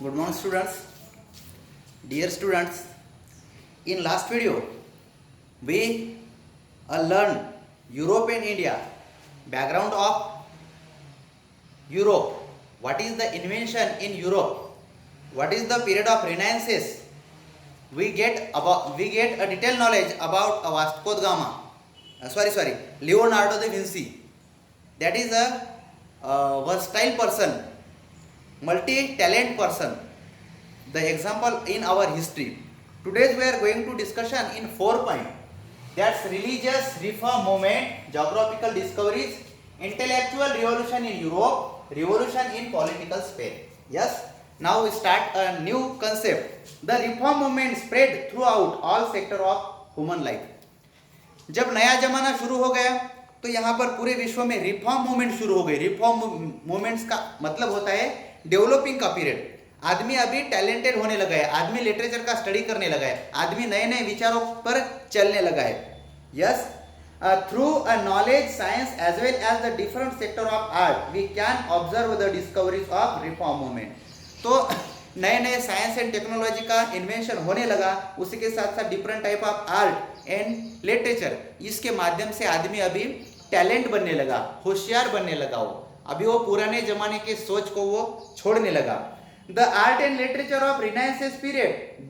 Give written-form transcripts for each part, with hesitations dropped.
Good morning, students. Dear students, in last video, we learned Europe and India, background of Europe. What is the invention in Europe? What is the period of Renaissance? We get a detailed knowledge about Vasco da Gama. Leonardo da Vinci. That is a versatile person, multi-talent person. The example in our history. Today we are going to discussion in 4 points. That's religious reform movement, geographical discoveries, intellectual revolution in Europe, revolution in political Spain. Yes. Now we start a new concept. The reform movement spread throughout all sector of human life. जब नया जमाना शुरू हो गया तो यहाँ पर पूरे विश्व में रिफॉर्म मूवमेंट शुरू हो गई. रिफॉर्म मूवमेंट्स का मतलब होता है डेवलपिंग का पीरियड. आदमी अभी टैलेंटेड होने लगा है, आदमी लिटरेचर का स्टडी करने लगा है, आदमी नए नए विचारों पर चलने लगा है. Yes, through a knowledge science as well as the different sector of art we can observe the discoveries of reform movement. तो नए नए साइंस एंड टेक्नोलॉजी का इन्वेंशन होने लगा, उसी के साथ साथ different type of art and literature, इसके माध्यम से आदमी अभी टैलेंट बनने लगा, होशियार बनने लगा. अभी वो पुराने जमाने के सोच को वो छोड़ने लगा. The art and literature of renaissance period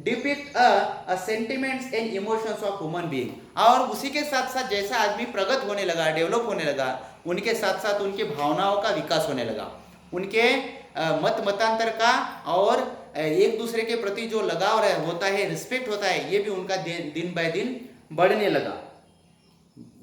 depict a sentiments and emotions of human being. और उसी के साथ साथ जैसा आदमी प्रगत होने लगा, डेवलप होने लगा, उनके साथ साथ उनकी भावनाओं का विकास होने लगा, उनके मत मतांतर का और एक दूसरे के प्रति जो लगाव होता है, रिस्पेक्ट होता है, ये भी उनका दिन बाय दिन बढ़ने लगा.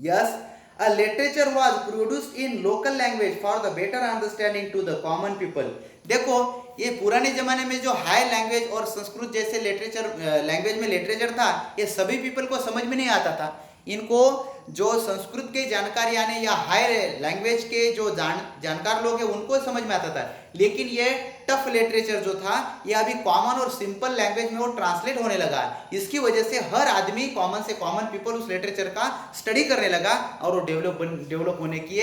Yes, a literature was produced in local language for the better understanding to the common people. देखो, ये पुराने जमाने में जो हाई लैंग्वेज और संस्कृत जैसे लिटरेचर लैंग्वेज में लिटरेचर था, ये सभी पीपल को समझ में नहीं आता था. इनको जो संस्कृत के जानकार यानी या हाई लैंग्वेज के जो जानकार लोग हैं उनको समझ में आता था. लेकिन ये टफ लिटरेचर जो था ये अभी कॉमन और सिंपल लैंग्वेज में वो ट्रांसलेट होने लगा. इसकी वजह से हर आदमी कॉमन से कॉमन पीपल उस लिटरेचर का स्टडी करने लगा और वो डेवलप होने की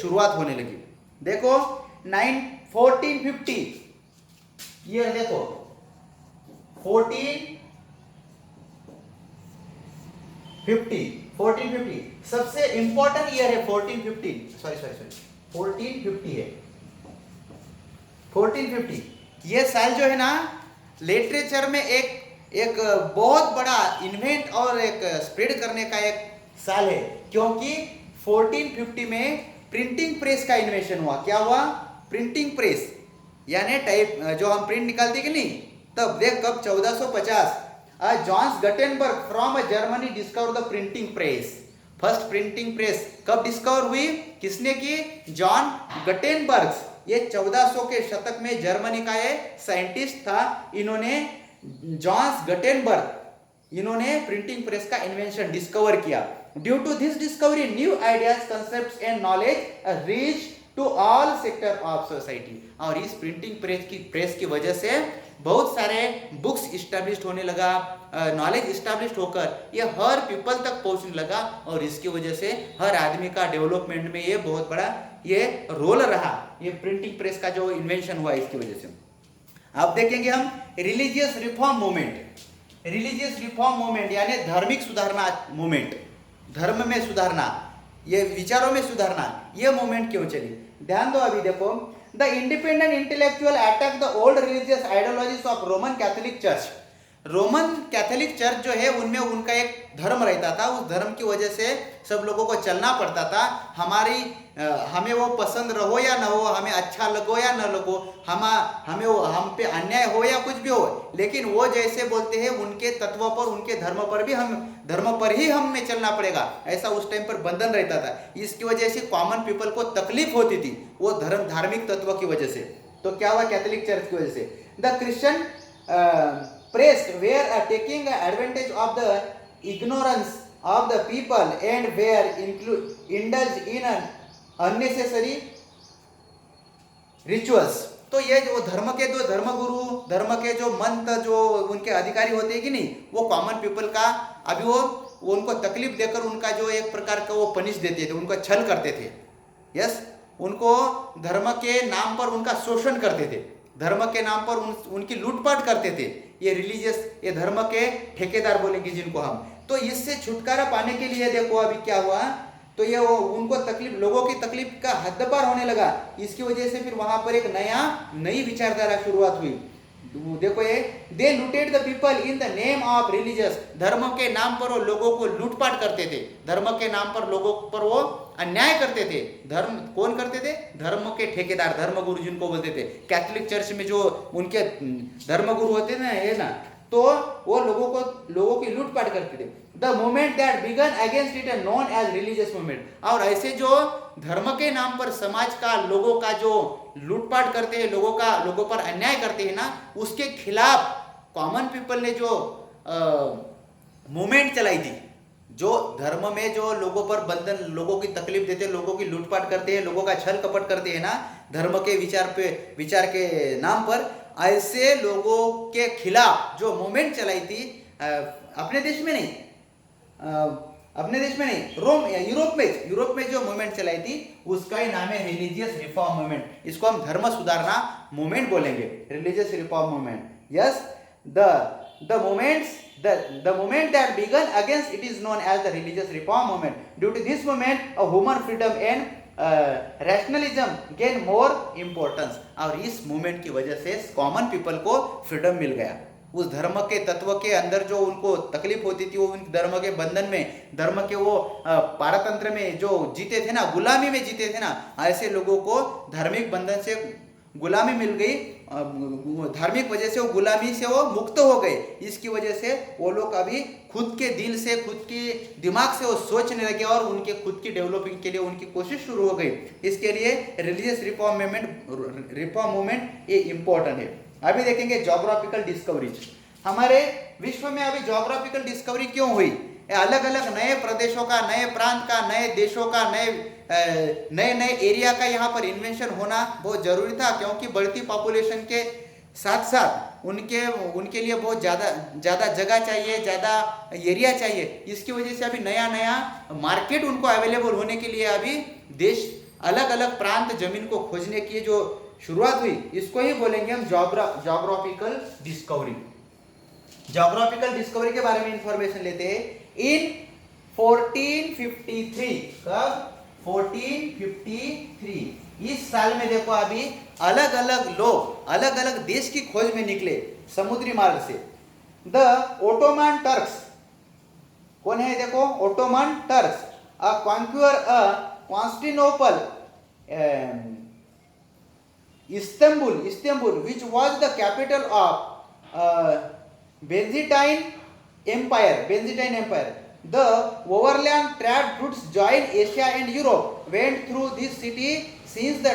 शुरुआत होने लगी. देखो 1450, ये देखो 1450 सबसे इंपॉर्टेंट ईयर है. 1450 है. 1450 ये साल जो है ना लिटरेचर में एक बहुत बड़ा इन्वेंट और एक स्प्रेड करने का एक साल है, क्योंकि 1450 में प्रिंटिंग प्रेस का इन्वेंशन हुआ. क्या हुआ? प्रिंटिंग प्रेस, यानी टाइप जो हम प्रिंट निकालते कि नहीं, तब देख कब 1450 Johns Gutenberg from Germany discover the printing press. First printing press कब डिस्कवर हुई, किसने की? John Gutenberg. ये 1400 के शतक में जर्मनी का ये साइंटिस्ट था. इन्होंने जॉन्स गटेनबर्ग इन्होंने प्रिंटिंग प्रेस का इन्वेंशन डिस्कवर किया. Due to this discovery new ideas, concepts and knowledge reach to all sector of society. और इस प्रिंटिंग प्रेस की वजह से बहुत सारे बुक्स इस्टेब्लिश होने लगा, नॉलेज इस्टेब्लिश होकर ये हर पीपल तक पहुंचने लगा. और इसकी वजह से हर आदमी का डेवलपमेंट में ये बहुत बड़ा ये रोल रहा, ये प्रिंटिंग प्रेस का जो इन्वेंशन हुआ इसकी वजह से. अब देखेंगे हम religious reform movement. Religious reform movement यानी धार्मिक सुधारना मूवमेंट, धर्म में सुधारना, ये विचारों में सुधारना, ये मूवमेंट क्यों चली? ध्यान दो. अभी देखो, the independent intellectual attack the old religious ideologies of Roman Catholic church. Roman Catholic church जो है उनमें उनका एक धर्म रहता था, उस धर्म की वजह से सब लोगों को चलना पड़ता था. हमें वो पसंद रहो या न हो, हमें अच्छा लगो या न लगो, हम पे अन्याय हो या कुछ भी हो, लेकिन वो जैसे बोलते हैं उनके तत्व पर, उनके धर्म पर ही हमें चलना पड़ेगा, ऐसा उस टाइम पर बंधन रहता था. इसकी वजह से कॉमन पीपल को तकलीफ होती थी वो धार्मिक तत्व की वजह से. तो क्या हुआ कैथोलिक चर्च की वजह से? The Christian priests were taking advantage of the ignorance of the people and were indulged in unnecessary rituals. तो ये जो धर्म के जो धर्मगुरु, धर्म के जो मंत्र, जो उनके अधिकारी होते हैं कि नहीं, वो कॉमन पीपल का अभी वो उनको तकलीफ देकर उनका जो एक प्रकार का वो पनिश देते थे, उनको छल करते थे. यस, उनको धर्म के नाम पर उनका शोषण करते थे. धर्म के नाम पर उनकी लूटपाट करते थे। ये रिलीजियस, ये धर्म के ठेकेदार बोलेंगे जिनको हम। तो इससे छुटकारा पाने के लिए देखो अभी क्या हुआ, तो ये उनको तकलीफ, लोगों की तकलीफ का हद पार होने लगा। इसकी वजह से फिर वहां पर एक नई विचारधारा शुरुआत हुई। देखो ये, they looted the people in the name of religious, धर्म के नाम पर वो लोगों को लूटपाट करते थे, धर्म के नाम पर लोगों पर वो अन्याय करते थे। धर्म कौन करते थे? धर्म के ठेकेदार, धर्मगुरु जिनको बोलते थे। कैथोलिक चर्च में जो उनके धर्मगुरु होते ना, ये ना, तो वो लोगों की लूटपाट करते थे। The movement that began against it known as religious movement, और ऐसे जो धर्म के नाम पर समाज का, लोगों का जो लूटपाट करते हैं, लोगों पर अन्याय करते हैं ना, उसके खिलाफ कॉमन पीपल ने जो मूवमेंट चलाई थी, जो धर्म में जो लोगों पर बंधन, लोगों की तकलीफ देते, लोगों की लूटपाट करते हैं, लोगों का छल कपट करते हैं ना, धर्म के विचार के नाम पर, ऐसे लोगों के खिलाफ जो मूवमेंट चलाई थी, अपने देश में नहीं, यूरोप में जो मूवमेंट चलाई थी, उसका ही नाम है रिलीजियस रिफॉर्म मूवमेंट। इसको हम धर्म सुधारना मूवमेंट बोलेंगे, religious reform movement. Yes, the movement that began against it is known as the religious reform movement. Due to this movement, a human freedom and rationalism gain more importance. और इस movement की वजह से common people को freedom मिल गया। उस धर्म के तत्व के अंदर जो उनको तकलीफ होती थी, वो उन धर्म के बंधन में, धर्म के वो पारतंत्र में जो जीते थे ना, गुलामी में जीते थे ना, ऐसे लोगों को धार्मिक बंधन से गुलामी मिल गई, धार्मिक वजह से वो गुलामी से वो मुक्त हो गए। इसकी वजह से वो लोग अभी खुद के दिल से, खुद के दिमाग से वो सोचने लगे और उनके खुद की डेवलपिंग के लिए उनकी कोशिश शुरू हो गई। इसके लिए रिलीजियस रिफॉर्म मूवमेंट ये इम्पोर्टेंट है। अभी देखेंगे ज्योग्राफिकल डिस्कवरीज। हमारे विश्व में अभी ज्योग्राफिकल डिस्कवरी क्यों हुई? अलग अलग नए प्रदेशों का, नए प्रांत का, नए देशों का, नए एरिया का यहाँ पर इन्वेंशन होना बहुत जरूरी था, क्योंकि बढ़ती पॉपुलेशन के साथ साथ उनके लिए बहुत ज़्यादा जगह चाहिए, ज़्यादा एरिया चाहिए। इसकी वजह से अभी नया मार्केट उनको अवेलेबल होने के लिए अभी देश अलग अलग प्रांत जमीन को खोजने की जो शुरुआत हुई, इसको ही बोलेंगे हम ज्योग्राफिकल डिस्कवरी। ज्योग्राफिकल डिस्कवरी के बारे में इंफॉर्मेशन लेते हैं। इन 1453, कब? 1453 इस साल में देखो अभी अलग अलग लोग अलग अलग देश की खोज में निकले समुद्री मार्ग से। द ओटोमन टर्क्स, कौन है? देखो, Ottoman Turks conquer Constantinople, Istanbul, which was the capital of Byzantine Empire. The overland trade routes joined Asia and Europe, went through this city. Since the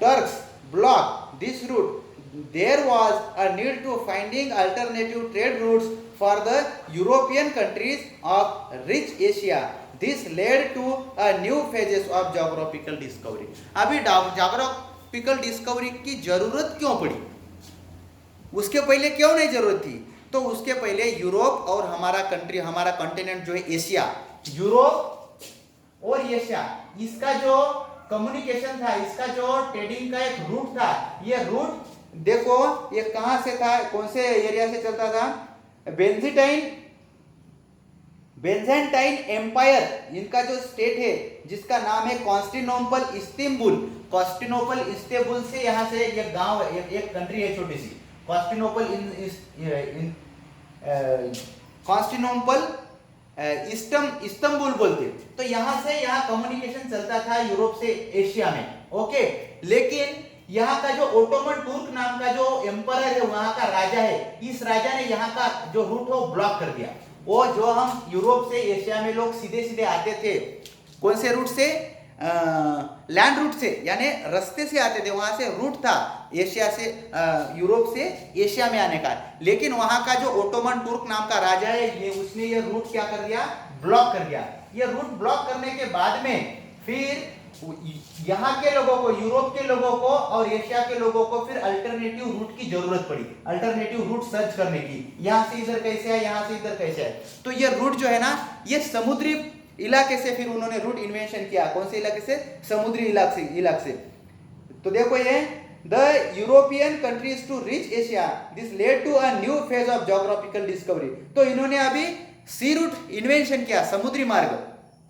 Turks blocked this route, there was a need to finding alternative trade routes for the European countries of rich Asia. This led to a new phases of geographical discovery. अभी geographical discovery की जरूरत क्यों पड़ी? उसके पहले क्यों नहीं जरूरत थी? तो उसके पहले यूरोप और हमारा कॉन्टिनेंट जो है एशिया, यूरोप और एशिया, इसका जो कम्युनिकेशन था, इसका जो ट्रेडिंग का एक रूट था, ये रूट देखो ये कहां से था, कौन से एरिया से चलता था? बेंजेंटाइन एम्पायर, इनका जो स्टेट है जिसका नाम है कॉन्स्टेंटिनोपल इस्तांबुल से यहाँ से एक गांव, एक कंट्री है छोटी सी, कॉन्स्टेंटिनोपल इस्तांबुल बोलते। तो यहाँ से यहाँ कम्युनिकेशन चलता था यूरोप से एशिया में, ओके। लेकिन यहाँ का जो ओटोमन तुर्क नाम का जो एम्परर है, वहां का राजा है, इस राजा ने यहाँ का जो रूट है वो ब्लॉक कर दिया। वो जो हम यूरोप से एशिया में लोग सीधे सीधे आते थे, कौन से रूट से? लैंड रूट से, यानी रास्ते से आते थे, वहां से रूट था एशिया से, यूरोप से एशिया में आने का। लेकिन वहां का जो ओटोमन तुर्क नाम का राजा है, उसने ये रूट क्या कर दिया? ब्लॉक कर दिया। ये रूट ब्लॉक करने के बाद में फिर यहाँ के लोगों को, यूरोप के लोगों को और एशिया के लोगों को फिर अल्टरनेटिव रूट की जरूरत पड़ी, अल्टरनेटिव रूट सर्च करने की। यहाँ से इधर कैसे है, यहाँ से इधर कैसे है। तो ये रूट जो है ना, ये समुद्री इलाके से फिर उन्होंने रूट इन्वेंशन किया। कौन से इलाके से? समुद्री इलाके से। तो देखो ये the European countries to reach Asia, this led to a new phase of geographical discovery. तो इन्होंने अभी सी रूट इन्वेंशन किया, समुद्री मार्ग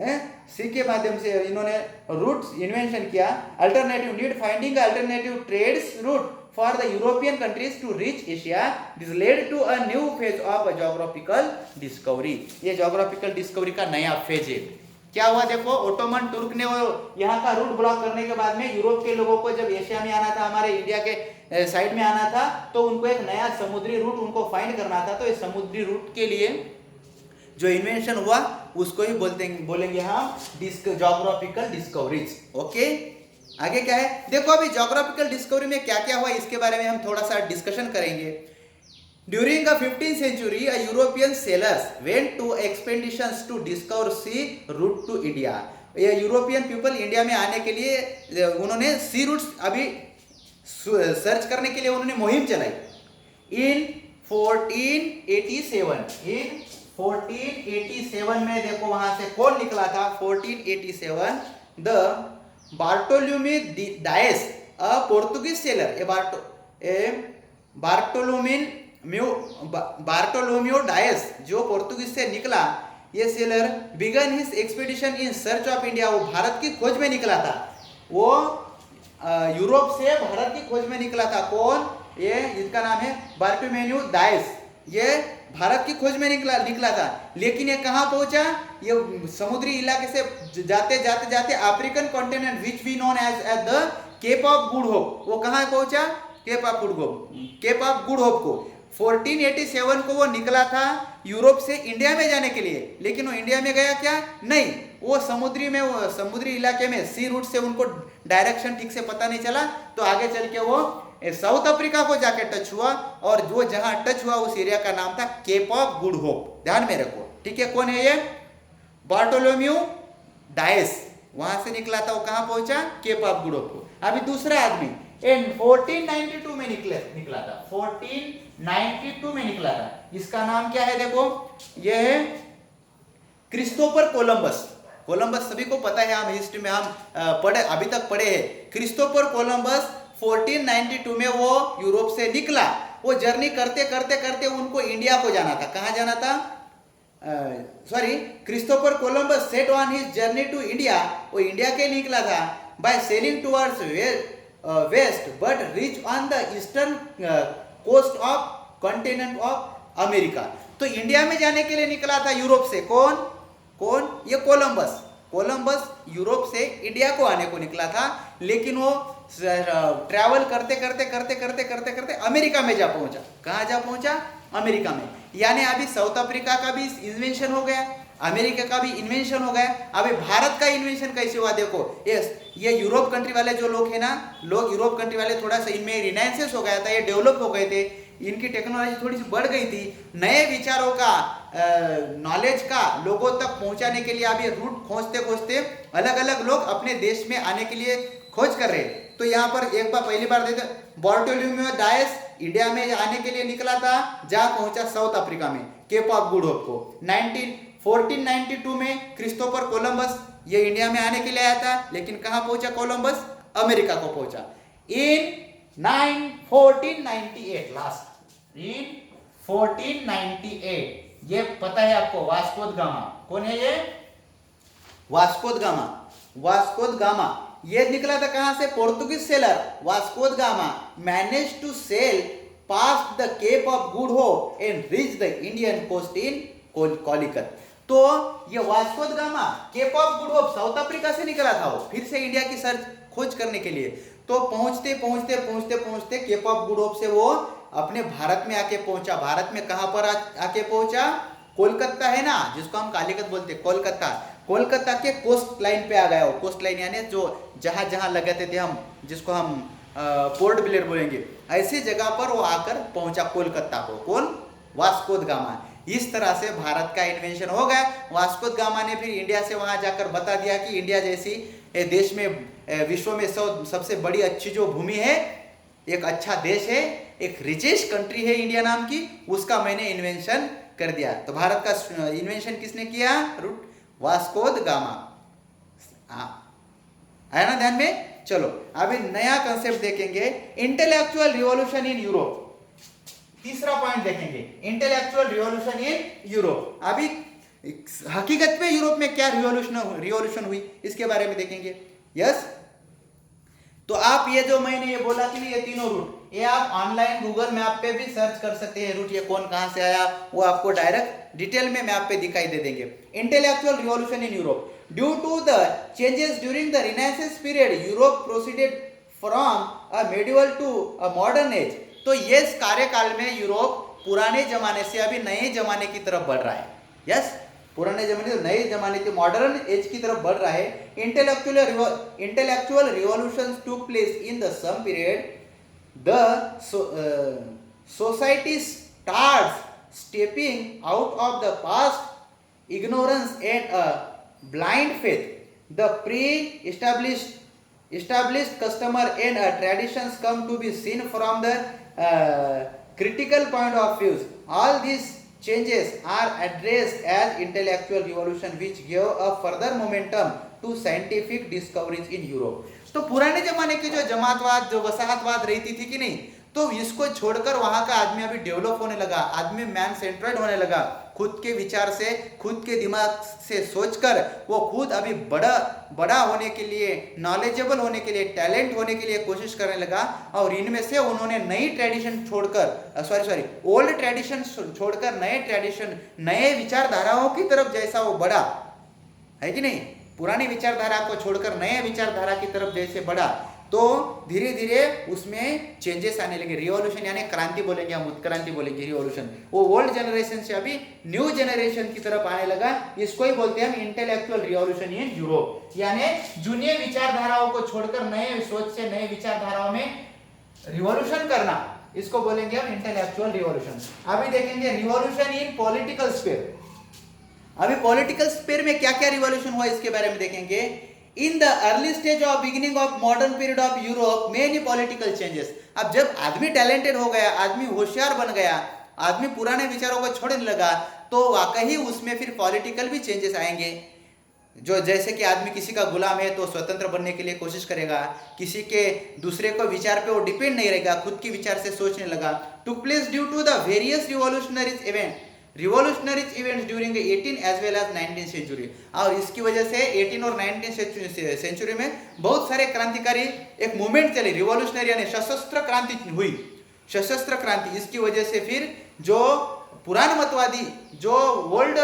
है, सी के माध्यम से इन्होंने रूट इन्वेंशन किया। Alternative need finding alternative trades route for the European countries to reach Asia, this led to a new phase of a geographical discovery। ये geographical discovery का नया फेज है। क्या हुआ देखो, ओटोमन तुर्क ने यहाँ का रूट ब्लॉक करने के बाद में यूरोप के लोगों को जब एशिया में आना था, हमारे इंडिया के साइड में आना था, तो उनको एक नया समुद्री रूट उनको फाइंड करना था। तो इस समुद्री रूट के लिए जो इन्वेंशन हुआ उसको ही बोलेंगे हम ज्योग्राफिकल डिस्कवरीज। ओके, आगे क्या है देखो, अभी ज्योग्राफिकल डिस्कवरी में क्या क्या हुआ इसके बारे में हम थोड़ा सा डिस्कशन करेंगे। During the 15th century, a European sailors went to expeditions to discover sea route to India। ये यूरोपियन पीपल इंडिया में आने के लिए उन्होंने सी रूट्स अभी सर्च करने के लिए उन्होंने मुहिम चलाई। इन 1487 में देखो वहां से कौन निकला था, 1487 the Bartholomew Dias, a Portuguese sailor, Bartholomew Dias जो पोर्तुगीज से निकला, ये sailor began his expedition in search of India, वो भारत की खोज में निकला था। वो यूरोप से भारत की खोज में निकला था। कौन, ये इसका नाम है बार्टोलोम्यू डायस, ये भारत की खोज में निकला था। लेकिन ये कहाँ पहुंचा, ये समुद्री इलाके से जाते जाते जाते African continent which we known as the Cape of Good Hope, वो कहाँ पहुंचा, केप ऑफ गुड होप को 1487 को वो निकला था यूरोप से इंडिया में जाने के लिए। लेकिन वो इंडिया में गया क्या, नहीं, वो समुद्री इलाके में सी रूट से उनको डायरेक्शन ठीक से पता नहीं चला, तो आगे चल के वो साउथ अफ्रीका को जाके टच हुआ, और जो जहां टच हुआ उस एरिया का नाम था केप ऑफ गुड होप। ध्यान में रखो, ठीक है। कौन है ये, बार्टोलोम्यू डायस, वहां से निकला था, वो कहां पहुंचा, केप ऑफ गुड होप को। अभी दूसरा आदमी 1492 में निकला था, 1492 में निकला था। इसका नाम क्या है देखो, यह है क्रिस्टोफर कोलंबस। कोलंबस सभी को पता है, हम हिस्ट्री में हम अभी तक पढ़े हैं। क्रिस्टोफर कोलंबस 1492 में वो यूरोप से निकला। वो जर्नी करते करते करते उनको इंडिया को जाना था। कहाँ जाना था, Christopher Columbus set on his journey to India, वो इंडिया के लिए निकला था by sailing towards west but reach on the eastern coast of continent of America. तो इंडिया में जाने के लिए निकला था यूरोप से। कौन, ये कोलंबस यूरोप से इंडिया को आने को निकला था, लेकिन वो ट्रैवल करते करते अमेरिका में जा पहुंचा। कहाँ जा पहुंचा, अमेरिका में। यानी अभी साउथ अफ्रीका का भी इन्वेंशन हो गया, अमेरिका का भी इन्वेंशन हो गया। अभी भारत का इन्वेंशन कैसे हुआ देखो, ये यूरोप कंट्री वाले जो लोग हैं ना, यूरोप कंट्री वाले थोड़ा सा इनमें रिनाइंसेस हो गया था, ये डेवलप हो गए थे, इनकी टेक्नोलॉजी थोड़ी सी बढ़ गई थी। नए विचारों का, नॉलेज का लोगों तक पहुंचाने के लिए अभी रूट खोजते अलग अलग लोग अपने देश में आने के लिए खोज कर रहे। तो यहाँ पर एक बार पहली बार देते, बार्टोलोम्यू डायस इंडिया में आने के लिए निकला था, जहां पहुंचा साउथ अफ्रीका में, केप ऑफ गुड होप को। 1492 में क्रिस्टोफर कोलंबस ये इंडिया में आने के लिए आया था, लेकिन कहां पहुंचा कोलंबस, अमेरिका को पहुंचा। इन 1498 लास्ट, इन 1498, ये पता है आपको, वास्को द गामा। कौन है ये, वास्को द गामा। ये निकला था कहां से, Portuguese sailor Vasco da Gama manage to sail past the Cape of Good Hope and reach the Indian coast in Calicut. तो ये Vasco da Gama Cape of Good Hope South Africa से निकला था, वो फिर से इंडिया की सर्च खोज करने के लिए। तो पहुंचते केप ऑफ गुड होप से वो अपने भारत में आके पहुंचा। भारत में कहां पर आके पहुंचा, कोलकाता है ना, जिसको हम कालीकत बोलते हैं, कोलकाता के कोस्ट लाइन पे आ गया। वो कोस्ट लाइन यानी जो जहां लगाते थे हम, जिसको हम पोर्ट ब्लेयर बोलेंगे, ऐसी जगह पर वो आकर पहुंचा कोलकाता को। कौन, वास्को द गामा। इस तरह से भारत का इन्वेंशन हो गया। वास्को द गामा ने फिर इंडिया से वहां जाकर बता दिया कि इंडिया जैसी देश में, विश्व में सबसे बड़ी अच्छी जो भूमि है, एक अच्छा देश है, एक रिचेस्ट कंट्री है इंडिया नाम की, उसका मैंने इन्वेंशन कर दिया। तो भारत का इन्वेंशन किसने किया, रूट वास्को द गामा। आया ना ध्यान में। चलो अभी नया कंसेप्ट देखेंगे, इंटेलेक्चुअल रिवॉल्यूशन इन यूरोप। तीसरा पॉइंट देखेंगे, इंटेलेक्चुअल रिवॉल्यूशन इन यूरोप। अभी हकीकत में यूरोप में क्या रिवॉल्यूशन हुई इसके बारे में देखेंगे। यस, तो आप ये जो मैंने ये बोला कि ये तीनों रूट, ये आप ऑनलाइन गूगल मैप पे भी सर्च कर सकते हैं, रूट ये कौन कहां से आया, वो आपको डायरेक्ट डिटेल में मैप पे दिखाई दे देंगे। Intellectual revolution in Europe, due to the changes during the Renaissance period Europe proceeded from a medieval to a modern age. तो ये कार्यकाल में यूरोप पुराने जमाने से अभी नए जमाने की तरफ बढ़ रहा है। यस, पुराने जमाने से नए जमाने के मॉडर्न एज की तरफ बढ़ रहा है। Intellectual revolution took place in the same period, the society starts stepping out of the past ignorance and a blind faith. The established customer and traditions come to be seen from the critical point of view. All these changes are addressed as intellectual revolution, which gave a further momentum to scientific discoveries in Europe. तो पुराने जमाने के जो जमातवाद, जो वसाहतवाद रहती थी कि नहीं, तो इसको छोड़कर वहां का आदमी अभी डेवलप होने लगा, आदमी मैन सेंट्रेड होने लगा, खुद के विचार से, खुद के दिमाग से सोचकर वो खुद अभी बड़ा होने के लिए, नॉलेजेबल होने के लिए, टैलेंट होने के लिए कोशिश करने लगा। और इनमें से उन्होंने नई ट्रेडिशन छोड़कर ओल्ड ट्रेडिशन छोड़कर नए ट्रेडिशन, नए विचारधाराओं की तरफ जैसा वो बढ़ा है कि नहीं, पुरानी विचारधारा को छोड़कर नए विचारधारा की तरफ जैसे बढ़ा, तो धीरे धीरे उसमें चेंजेस आने लगे। रिवॉल्यूशन यानी क्रांति बोलेंगे हम, उत्क्रांति बोलेंगे रिवॉल्यूशन। वो ओल्ड जनरेशन से अभी न्यू जनरेशन की तरफ आने लगा, इसको ही बोलते हैं हम इंटेलेक्चुअल रिवॉल्यूशन इन यूरोप। यानी जूनियर विचारधाराओं को छोड़कर नए सोच से नए विचारधाराओं में रिवॉल्यूशन करना, इसको बोलेंगे हम इंटेलेक्चुअल रिवॉल्यूशन। अभी देखेंगे रिवॉल्यूशन इन पॉलिटिकल स्फीयर। अभी पॉलिटिकल स्फीयर में क्या क्या रिवॉल्यूशन हुआ इसके बारे में देखेंगे। In the early stage of beginning of modern period of Europe many political changes. अब जब आदमी टैलेंटेड हो गया, आदमी होशियार बन गया, आदमी पुराने विचारों को छोड़ने लगा, तो वाकई उसमें फिर पॉलिटिकल भी चेंजेस आएंगे। जो जैसे कि आदमी किसी का गुलाम है तो स्वतंत्र बनने के लिए कोशिश करेगा, किसी के दूसरे को विचार पे वो डिपेंड नहीं रहेगा, खुद के विचार से सोचने लगा। Took place due to the various revolutionary events during 18 as well as 19th century. और इसकी वजह से 18 और 19th सेंचुरी में बहुत सारे क्रांतिकारी एक मूवमेंट चली, रिवॉल्यूशनरी यानी सशस्त्र क्रांति हुई, सशस्त्र क्रांति। इसकी वजह से फिर जो पुरान मतवादी, जो ओल्ड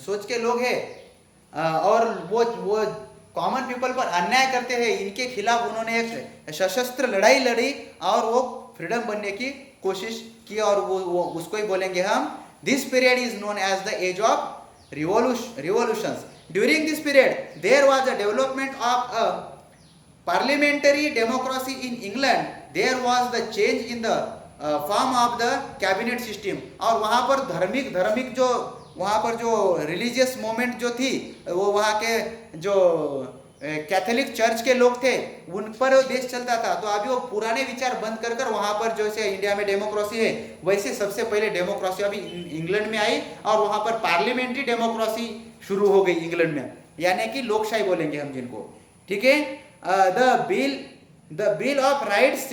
सोच के लोग हैं और वो कॉमन पीपल पर अन्याय करते हैं, इनके खिलाफ उन्होंने एक सशस्त्र लड़ाई लड़ी और वो फ्रीडम बनने की कोशिश की, और वो उसको ही बोलेंगे हम, this period is known as the age of revolutions. During this period there was a development of a parliamentary democracy in England, there was the change in the form of the cabinet system. और वहाँ पर धार्मिक जो वहाँ पर जो religious movement जो थी, वो वहाँ के जो कैथोलिक चर्च के लोग थे, उन पर देश चलता था। तो अभी वो पुराने विचार बंद कर कर वहाँ पर जैसे इंडिया में डेमोक्रेसी है, वैसे सबसे पहले डेमोक्रेसी अभी इंग्लैंड में आई, और वहाँ पर पार्लियामेंट्री डेमोक्रेसी शुरू हो गई इंग्लैंड में, यानी कि लोकशाही बोलेंगे हम जिनको, ठीक है। The bill of rights